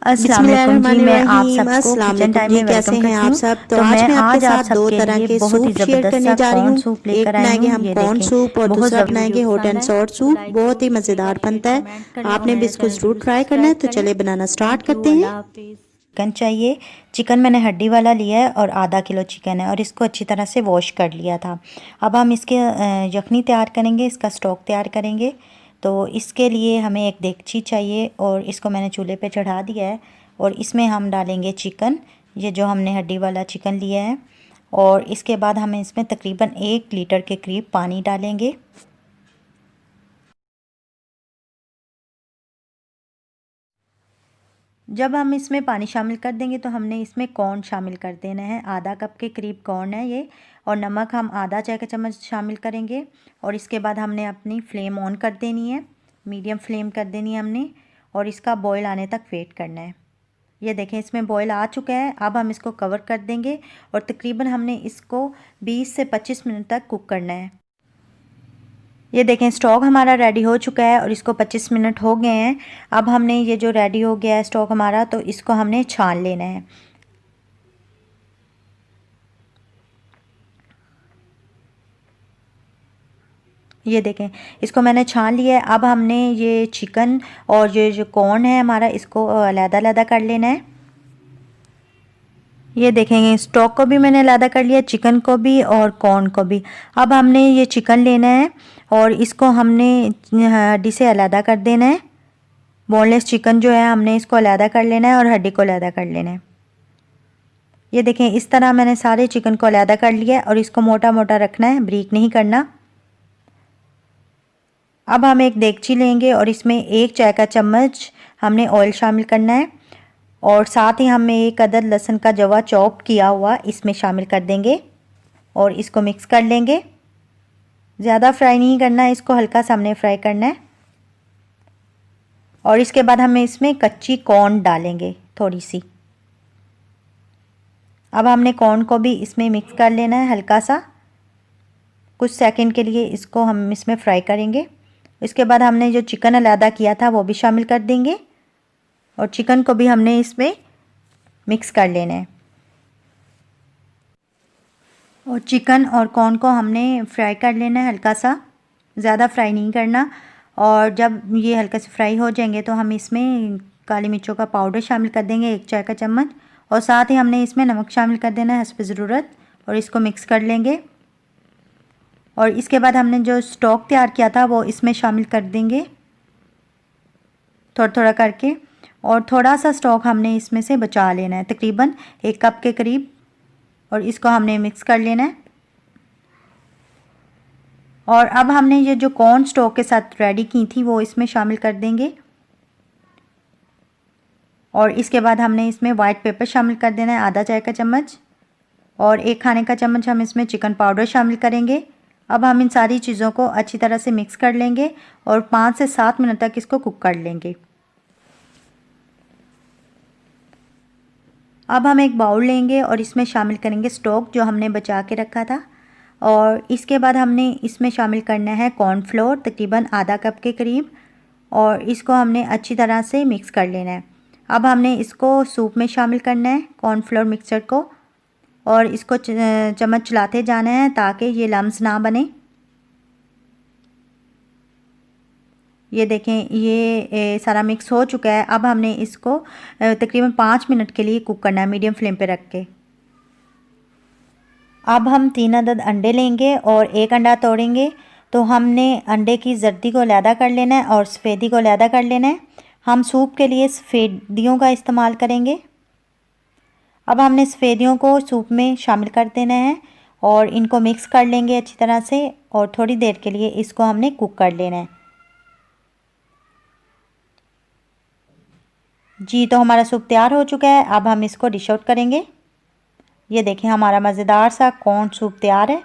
अस्सलाम वालेकुम जी। मैं आप बिस्मिल्लाहिर्रहमानिर्रहीम। सबको अस्सलाम किचन वालेकुम टाइम जी, में कैसे वेलकम हैं करती आप हूँ। सब। तो तो आज मैं मैं आपके आज आप साथ दो सबके तरह लिए के बहुत ही सूप शेयर ज़बरदस्त करने सा जा रही कॉर्न हूँ। सूप एक लेकर आई बनाएंगे हूँ। हम ये कॉर्न देखें, सूप और बहुत दूसरा ज़बरदस्त बनाएंगे वीडियो हॉट पसंद एंड है सॉर्ट तो सूप। लाइक बहुत करें, ही शेयर मज़ेदार करें, बनता है। कमेंट करें और आपने भी मेरे इसको चैनल को ज़रूर भी ट्राई करना है। सब्सक्राइब तो करें। चले बनाना स्टार्ट थैंक यू, करते हैं। अल्लाह हाफिज़। चिकन चाहिए। चिकन मैंने हड्डी वाला लिया है और आधा किलो चिकन है और इसको अच्छी तरह से वॉश कर लिया था। अब हम इसके यखनी तैयार करेंगे, इसका स्टॉक तैयार करेंगे। तो इसके लिए हमें एक देगची चाहिए और इसको मैंने चूल्हे पे चढ़ा दिया है और इसमें हम डालेंगे चिकन, ये जो हमने हड्डी वाला चिकन लिया है। और इसके बाद हमें इसमें तकरीबन 1 लीटर के करीब पानी डालेंगे। जब हम इसमें पानी शामिल कर देंगे तो हमने इसमें कॉर्न शामिल कर देना है। आधा कप के करीब कॉर्न है ये। और नमक हम आधा चाय का चम्मच शामिल करेंगे। और इसके बाद हमने अपनी फ्लेम ऑन कर देनी है, मीडियम फ्लेम कर देनी है हमने। और इसका बॉयल आने तक वेट करना है। ये देखें, इसमें बॉयल आ चुका है। अब हम इसको कवर कर देंगे और तकरीबन हमने इसको 20 से 25 मिनट तक कुक करना है। ये देखें, स्टॉक हमारा रेडी हो चुका है और इसको 25 मिनट हो गए हैं। अब हमने ये जो रेडी हो गया है स्टॉक हमारा, तो इसको हमने छान लेना है। ये देखें, इसको मैंने छान लिया है। अब हमने ये चिकन और ये जो कॉर्न है हमारा, इसको अलग-अलग कर लेना है। ये देखेंगे, स्टॉक को भी मैंने अलग कर लिया, चिकन को भी और कॉर्न को भी। अब हमने ये चिकन लेना है और इसको हमने हड्डी से अलग कर देना है। बोनलेस चिकन जो है हमने इसको अलग कर लेना है और हड्डी को अलग कर लेना है। ये देखें, इस तरह मैंने सारे चिकन को अलग कर लिया और इसको मोटा मोटा रखना है, ब्रीक नहीं करना। अब हम एक देगची लेंगे और इसमें 1 चाय का चम्मच हमने ऑयल शामिल करना है और साथ ही हमें 1 अदद लहसुन का जवा चॉप किया हुआ इसमें शामिल कर देंगे और इसको मिक्स कर लेंगे। ज़्यादा फ्राई नहीं करना है, इसको हल्का सा हमने फ्राई करना है। और इसके बाद हमें इसमें कच्ची कॉर्न डालेंगे थोड़ी सी। अब हमने कॉर्न को भी इसमें मिक्स कर लेना है हल्का सा, कुछ सेकंड के लिए इसको हम इसमें फ्राई करेंगे। इसके बाद हमने जो चिकन अलग किया था वो भी शामिल कर देंगे और चिकन को भी हमने इसमें मिक्स कर लेना है। और चिकन और कॉर्न को हमने फ्राई कर लेना है हल्का सा, ज़्यादा फ्राई नहीं करना। और जब ये हल्का से फ्राई हो जाएंगे तो हम इसमें काली मिर्चों का पाउडर शामिल कर देंगे 1 चाय का चम्मच और साथ ही हमने इसमें नमक शामिल कर देना है हस्ब ज़रूरत और इसको मिक्स कर लेंगे। और इसके बाद हमने जो स्टॉक तैयार किया था वो इसमें शामिल कर देंगे थोड़ा थोड़ा करके। और थोड़ा सा स्टॉक हमने इसमें से बचा लेना है, तकरीबन 1 कप के करीब, और इसको हमने मिक्स कर लेना है। और अब हमने ये जो कॉर्न स्टॉक के साथ रेडी की थी वो इसमें शामिल कर देंगे। और इसके बाद हमने इसमें वाइट पेपर शामिल कर देना है आधा चाय का चम्मच और 1 खाने का चम्मच हम इसमें चिकन पाउडर शामिल करेंगे। अब हम इन सारी चीज़ों को अच्छी तरह से मिक्स कर लेंगे और 5 से 7 मिनट तक इसको कुक कर लेंगे। अब हम एक बाउल लेंगे और इसमें शामिल करेंगे स्टॉक जो हमने बचा के रखा था और इसके बाद हमने इसमें शामिल करना है कॉर्नफ्लोर तकरीबन आधा कप के करीब और इसको हमने अच्छी तरह से मिक्स कर लेना है। अब हमने इसको सूप में शामिल करना है कॉर्नफ्लोर मिक्सचर को और इसको चम्मच चलाते जाना है ताकि ये लम्स ना बने। ये देखें, ये सारा मिक्स हो चुका है। अब हमने इसको तकरीबन 5 मिनट के लिए कुक करना है मीडियम फ्लेम पे रख के। अब हम 3 अदद अंडे लेंगे और 1 अंडा तोड़ेंगे। तो हमने अंडे की जर्दी को अलहदा कर लेना है और सफ़ेदी को अलहदा कर लेना है। हम सूप के लिए सफ़ेदियों का इस्तेमाल करेंगे। अब हमने सफ़ेदियों को सूप में शामिल कर देना है और इनको मिक्स कर लेंगे अच्छी तरह से और थोड़ी देर के लिए इसको हमने कुक कर लेना है। जी, तो हमारा सूप तैयार हो चुका है। अब हम इसको डिश आउट करेंगे। ये देखें, हमारा मज़ेदार सा कॉर्न सूप तैयार है,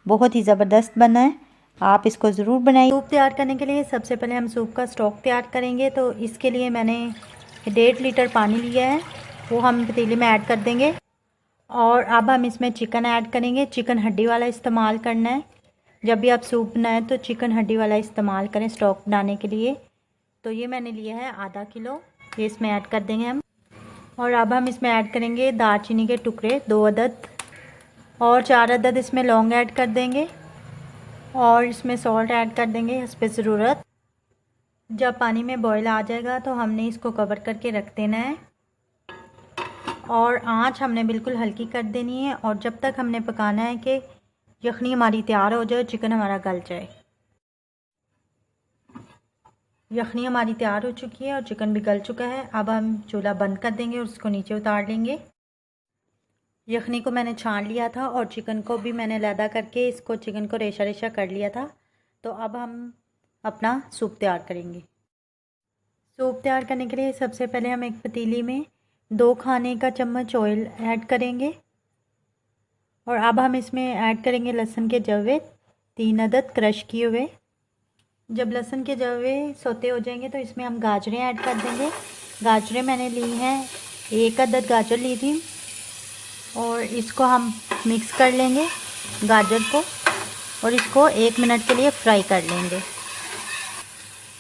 बहुत ही ज़बरदस्त बना है। आप इसको ज़रूर बनाइए। सूप तैयार करने के लिए सबसे पहले हम सूप का स्टॉक तैयार करेंगे। तो इसके लिए मैंने 1.5 लीटर पानी लिया है, वो हम पतीले में ऐड कर देंगे। और अब हम इसमें चिकन ऐड करेंगे। चिकन हड्डी वाला इस्तेमाल करना है। जब भी आप सूप बनाएं तो चिकन हड्डी वाला इस्तेमाल करें स्टॉक बनाने के लिए। तो ये मैंने लिया है आधा किलो, ये इसमें ऐड कर देंगे हम। और अब हम इसमें ऐड करेंगे दालचीनी के टुकड़े 2 अदद और 4 अदद इसमें लौंग ऐड कर देंगे और इसमें सॉल्ट ऐड कर देंगे इस पर ज़रूरत। जब पानी में बॉईल आ जाएगा तो हमने इसको कवर करके रख देना है और आंच हमने बिल्कुल हल्की कर देनी है और जब तक हमने पकाना है कि यखनी हमारी तैयार हो जाए, चिकन हमारा गल जाए। यखनी हमारी तैयार हो चुकी है और चिकन भी गल चुका है। अब हम चूल्हा बंद कर देंगे और उसको नीचे उतार लेंगे। यखनी को मैंने छान लिया था और चिकन को भी मैंने लैदा करके इसको चिकन को रेशा रेशा कर लिया था। तो अब हम अपना सूप तैयार करेंगे। सूप तैयार करने के लिए सबसे पहले हम एक पतीली में 2 खाने का चम्मच ऑयल ऐड करेंगे और अब हम इसमें ऐड करेंगे लहसुन के जवे 3 अदद क्रश किए हुए। जब लहसुन के जवे सोते हो जाएंगे तो इसमें हम गाजरें ऐड कर देंगे। गाजरें मैंने ली हैं, 1 अदद गाजर ली थी और इसको हम मिक्स कर लेंगे गाजर को और इसको 1 मिनट के लिए फ्राई कर लेंगे।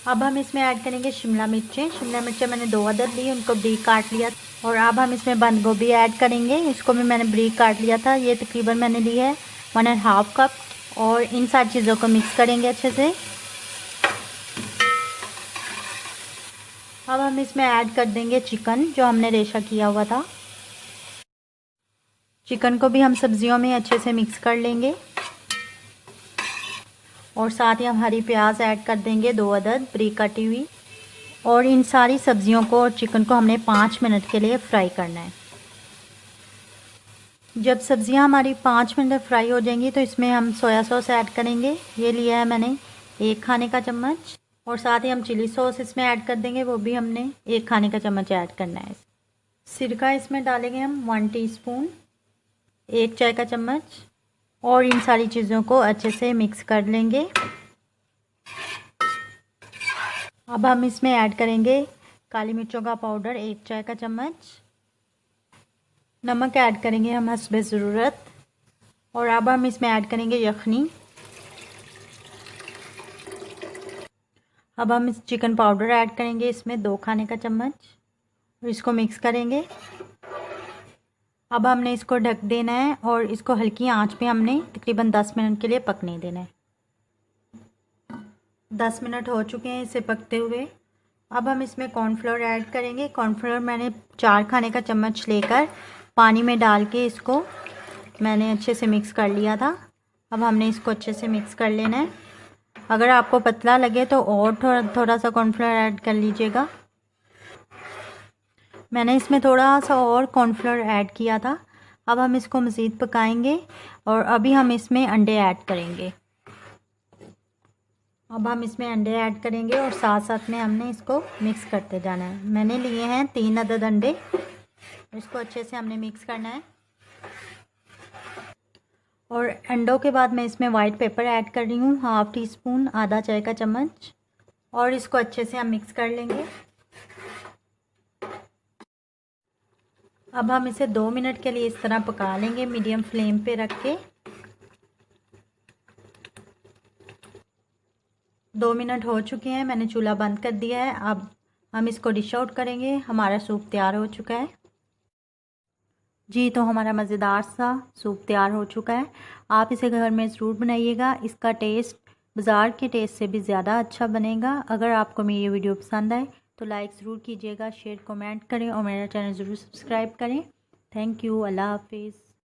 अब हम इसमें ऐड करेंगे शिमला मिर्चें मैंने 2 अदद ली, उनको बारीक काट लिया। और अब हम इसमें बंद गोभी ऐड करेंगे, इसको भी मैंने बारीक काट लिया था। ये तकरीबन मैंने ली है 1.5 कप और इन सारी चीज़ों को मिक्स करेंगे अच्छे से। अब हम इसमें ऐड कर देंगे चिकन जो हमने रेशा किया हुआ था। चिकन को भी हम सब्जियों में अच्छे से मिक्स कर लेंगे और साथ ही हम हरी प्याज ऐड कर देंगे 2 अदद बारीक कटी हुई। और इन सारी सब्जियों को और चिकन को हमने 5 मिनट के लिए फ्राई करना है। जब सब्जियां हमारी 5 मिनट फ्राई हो जाएंगी तो इसमें हम सोया सॉस ऐड करेंगे। ये लिया है मैंने 1 खाने का चम्मच और साथ ही हम चिली सॉस इसमें ऐड कर देंगे, वो भी हमने 1 खाने का चम्मच ऐड करना है। सिरका इसमें डालेंगे हम 1 टीस्पून, 1 चाय का चम्मच और इन सारी चीज़ों को अच्छे से मिक्स कर लेंगे। अब हम इसमें ऐड करेंगे काली मिर्चों का पाउडर 1 चाय का चम्मच, नमक ऐड करेंगे हम हस्बे ज़रूरत और अब हम इसमें ऐड करेंगे यखनी। अब हम इस चिकन पाउडर ऐड करेंगे इसमें 2 खाने का चम्मच और इसको मिक्स करेंगे। अब हमने इसको ढक देना है और इसको हल्की आंच पे हमने तकरीबन 10 मिनट के लिए पकने देना है। 10 मिनट हो चुके हैं इसे पकते हुए। अब हम इसमें कॉर्नफ्लोर ऐड करेंगे। कॉर्नफ्लोर मैंने 4 खाने का चम्मच लेकर पानी में डाल के इसको मैंने अच्छे से मिक्स कर लिया था। अब हमने इसको अच्छे से मिक्स कर लेना है। अगर आपको पतला लगे तो और थोड़ा सा कॉर्नफ्लोर ऐड कर लीजिएगा। मैंने इसमें थोड़ा सा और कॉर्नफ्लोर ऐड किया था। अब हम इसको मज़ीद पकाएंगे और अभी हम इसमें अंडे ऐड करेंगे। अब हम इसमें अंडे ऐड करेंगे और साथ साथ में हमने इसको मिक्स करते जाना है। मैंने लिए हैं 3 अदद अंडे, इसको अच्छे से हमने मिक्स करना है। और अंडों के बाद मैं इसमें वाइट पेपर ऐड कर रही हूँ 1/2 टीस्पून, आधा चाय का चम्मच और इसको अच्छे से हम मिक्स कर लेंगे। अब हम इसे 2 मिनट के लिए इस तरह पका लेंगे मीडियम फ्लेम पे रख के। 2 मिनट हो चुके हैं, मैंने चूल्हा बंद कर दिया है। अब हम इसको डिश आउट करेंगे। हमारा सूप तैयार हो चुका है। जी, तो हमारा मज़ेदार सा सूप तैयार हो चुका है। आप इसे घर में ज़रूर बनाइएगा। इसका टेस्ट बाज़ार के टेस्ट से भी ज़्यादा अच्छा बनेगा। अगर आपको मेरी ये वीडियो पसंद आए तो लाइक ज़रूर कीजिएगा, शेयर कमेंट करें और मेरा चैनल ज़रूर सब्सक्राइब करें। Thank you. अल्लाह हाफिज़।